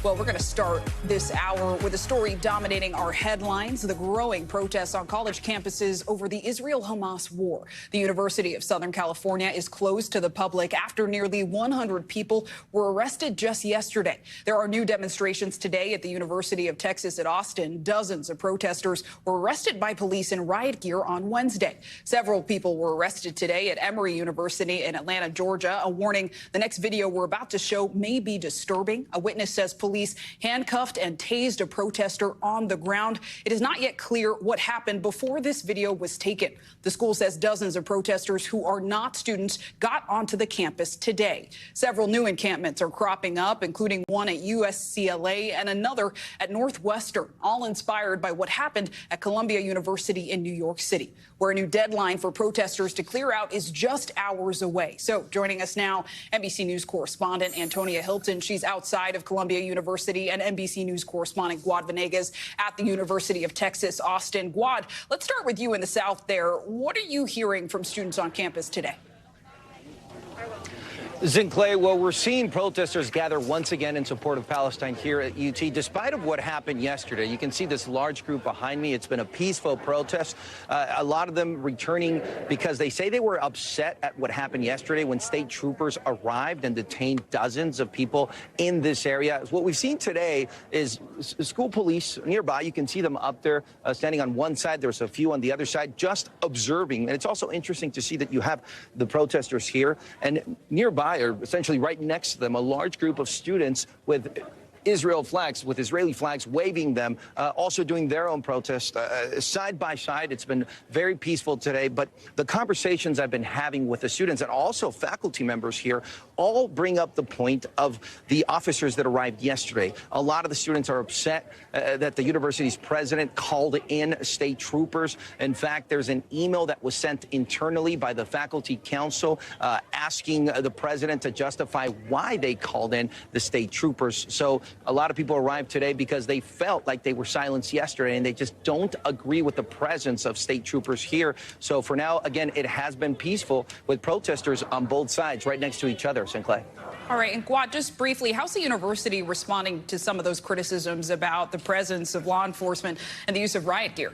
Well, we're going to start this hour with a story dominating our headlines: the growing protests on college campuses over the Israel-Hamas war. The University of Southern California is closed to the public after nearly 100 people were arrested just yesterday. There are new demonstrations today at the University of Texas at Austin. Dozens of protesters were arrested by police in riot gear on Wednesday. Several people were arrested today at Emory University in Atlanta, Georgia. A warning: the next video we're about to show may be disturbing. A witness says police handcuffed and tased a protester on the ground. It is not yet clear what happened before this video was taken. The school says dozens of protesters who are not students got onto the campus today. Several new encampments are cropping up, including one at UCLA and another at Northwestern, all inspired by what happened at Columbia University in New York City, where a new deadline for protesters to clear out is just hours away. So joining us now, NBC News correspondent Antonia Hilton. She's outside of Columbia University, and NBC News correspondent Guad Venegas at the University of Texas, Austin. Guad, let's start with you in the South there. What are you hearing from students on campus today? Zinclay, well, we're seeing protesters gather once again in support of Palestine here at UT. Despite of what happened yesterday, you can see this large group behind me. It's been a peaceful protest. A lot of them returning because they say they were upset at what happened yesterday when state troopers arrived and detained dozens of people in this area. What we've seen today is school police nearby. You can see them up there standing on one side. There's a few on the other side just observing. And it's also interesting to see that you have the protesters here and nearby, or essentially right next to them, a large group of students with Israeli flags, waving them, also doing their own protest side by side. It's been very peaceful today, but the conversations I've been having with the students and also faculty members here all bring up the point of the officers that arrived yesterday. A lot of the students are upset that the university's president called in state troopers. In fact, there's an email that was sent internally by the faculty council asking the president to justify why they called in the state troopers. So a lot of people arrived today because they felt like they were silenced yesterday, and they just don't agree with the presence of state troopers here. So for now, again, it has been peaceful with protesters on both sides right next to each other, Sinclair. All right, and Guad, just briefly, how's the university responding to some of those criticisms about the presence of law enforcement and the use of riot gear?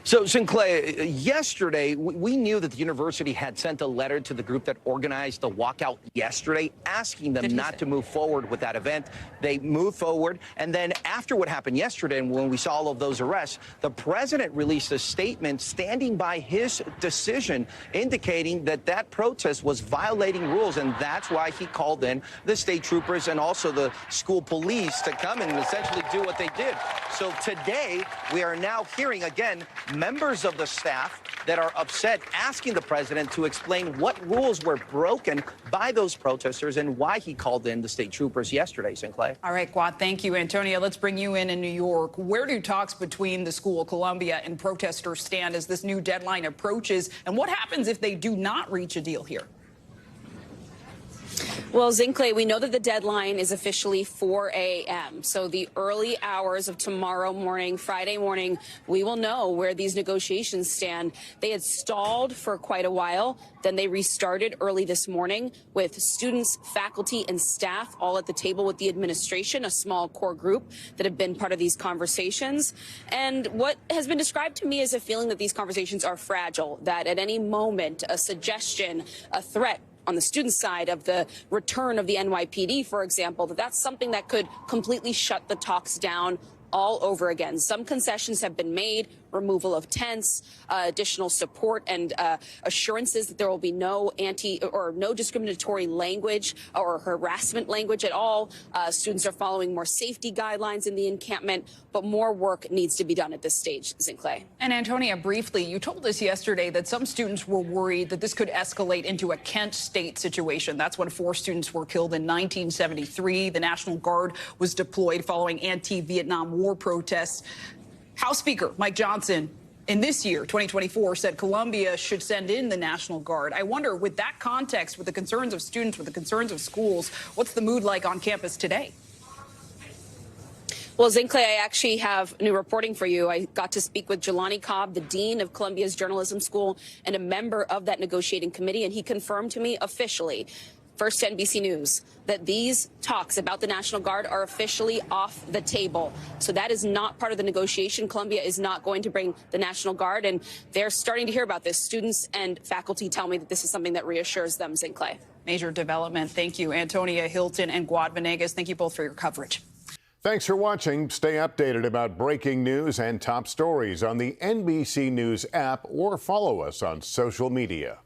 So, Sinclair, yesterday, we knew that the university had sent a letter to the group that organized the walkout yesterday, asking them not to move forward with that event. They moved forward. And then after what happened yesterday, and when we saw all of those arrests, the president released a statement standing by his decision, indicating that that protest was violating rules. And that's why he called in the state troopers and also the school police to come and essentially do what they did. So today, we are now hearing again members of the staff that are upset, asking the president to explain what rules were broken by those protesters and why he called in the state troopers yesterday, Sinclair. All right, Guad, thank you. Antonia, let's bring you in New York. Where do talks between the school, Columbia, and protesters stand as this new deadline approaches? And what happens if they do not reach a deal here? Well, Zinclay, we know that the deadline is officially 4 a.m. So the early hours of tomorrow morning, Friday morning, we will know where these negotiations stand. They had stalled for quite a while. Then they restarted early this morning with students, faculty, and staff all at the table with the administration, a small core group that have been part of these conversations. And what has been described to me is a feeling that these conversations are fragile, that at any moment, a suggestion, a threat on the student side of the return of the NYPD, for example, that's something that could completely shut the talks down all over again. Some concessions have been made, removal of tents, additional support, and assurances that there will be no no discriminatory language or harassment language at all. Students are following more safety guidelines in the encampment, but more work needs to be done at this stage, Zinclay. And Antonia, briefly, you told us yesterday that some students were worried that this could escalate into a Kent State situation. That's when 4 students were killed in 1973. The National Guard was deployed following anti-Vietnam War protests. House Speaker Mike Johnson in this year, 2024, said Columbia should send in the National Guard. I wonder, with that context, with the concerns of students, with the concerns of schools, what's the mood like on campus today? Well, Zinclay, I actually have new reporting for you. I got to speak with Jelani Cobb, the dean of Columbia's journalism school and a member of that negotiating committee, and he confirmed to me officially first to NBC News, that these talks about the National Guard are officially off the table. So that is not part of the negotiation. Columbia is not going to bring the National Guard, and they're starting to hear about this. Students and faculty tell me that this is something that reassures them, St. Clay. Major development. Thank you, Antonia Hilton and Guad Venegas. Thank you both for your coverage. Thanks for watching. Stay updated about breaking news and top stories on the NBC News app or follow us on social media.